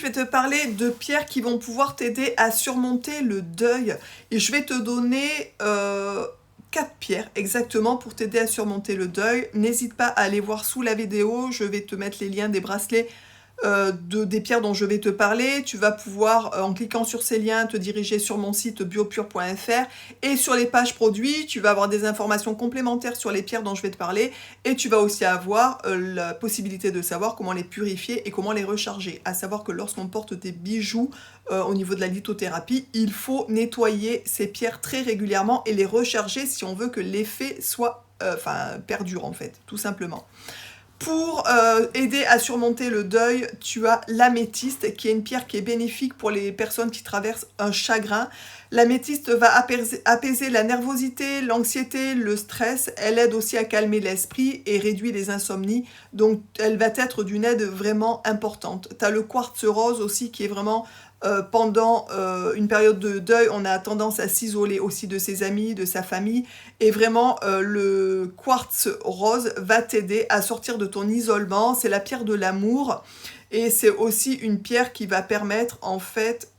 vais te parler de pierres qui vont pouvoir t'aider à surmonter le deuil. Et je vais te donner 4 pierres exactement pour t'aider à surmonter le deuil. N'hésite pas à aller voir sous la vidéo, je vais te mettre les liens des bracelets des pierres dont je vais te parler. Tu vas pouvoir, en cliquant sur ces liens, te diriger sur mon site biopure.fr et sur les pages produits, tu vas avoir des informations complémentaires sur les pierres dont je vais te parler et tu vas aussi avoir la possibilité de savoir comment les purifier et comment les recharger. À savoir que lorsqu'on porte des bijoux au niveau de la lithothérapie, il faut nettoyer ces pierres très régulièrement et les recharger si on veut que l'effet soit perdure en fait, tout simplement. Pour aider à surmonter le deuil, tu as l'améthyste, qui est une pierre qui est bénéfique pour les personnes qui traversent un chagrin. L'améthyste va apaiser la nervosité, l'anxiété, le stress. Elle aide aussi à calmer l'esprit et réduit les insomnies. Donc, elle va être d'une aide vraiment importante. Tu as le quartz rose aussi, qui est vraiment... pendant une période de deuil, on a tendance à s'isoler aussi de ses amis, de sa famille. Et vraiment, le quartz rose va t'aider à sortir de ton isolement. C'est la pierre de l'amour. Et c'est aussi une pierre qui va permettre, en fait,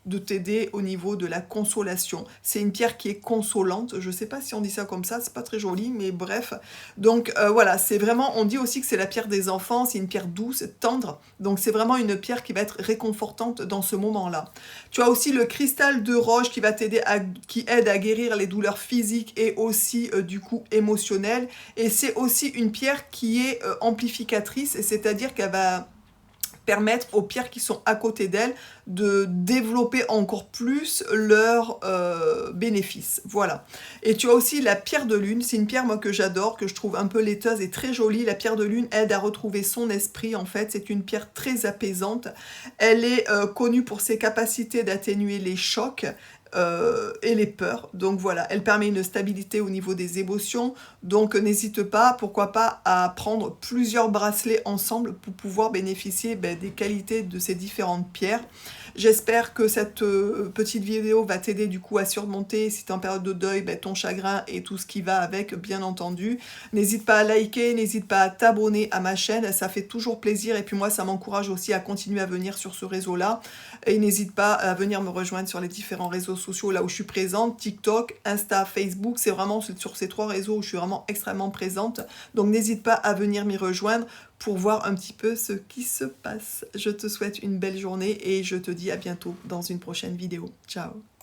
de t'aider au niveau de la consolation. C'est une pierre qui est consolante. Je ne sais pas si on dit ça comme ça, c'est pas très joli, mais bref. Donc voilà, c'est vraiment, on dit aussi que c'est la pierre des enfants, c'est une pierre douce, tendre. Donc c'est vraiment une pierre qui va être réconfortante dans ce moment-là. Tu as aussi le cristal de roche qui va t'aider qui aide à guérir les douleurs physiques et aussi du coup émotionnelles. Et c'est aussi une pierre qui est amplificatrice, c'est-à-dire qu'elle va permettre aux pierres qui sont à côté d'elle de développer encore plus leurs bénéfices. Voilà. Et tu as aussi la pierre de lune. C'est une pierre, moi, que j'adore, que je trouve un peu laiteuse et très jolie. La pierre de lune aide à retrouver son esprit, en fait. C'est une pierre très apaisante. Elle est connue pour ses capacités d'atténuer les chocs, et les peurs. Donc voilà, elle permet une stabilité au niveau des émotions. Donc n'hésite pas, pourquoi pas, à prendre plusieurs bracelets ensemble pour pouvoir bénéficier des qualités de ces différentes pierres. J'espère que cette petite vidéo va t'aider du coup à surmonter, si tu es en période de deuil, ton chagrin et tout ce qui va avec, bien entendu. N'hésite pas à liker, n'hésite pas à t'abonner à ma chaîne, ça fait toujours plaisir et puis moi ça m'encourage aussi à continuer à venir sur ce réseau-là. Et n'hésite pas à venir me rejoindre sur les différents réseaux sociaux là où je suis présente, TikTok, Insta, Facebook, c'est vraiment sur ces 3 réseaux où je suis vraiment extrêmement présente. Donc n'hésite pas à venir m'y rejoindre pour voir un petit peu ce qui se passe. Je te souhaite une belle journée et je te dis à bientôt dans une prochaine vidéo. Ciao!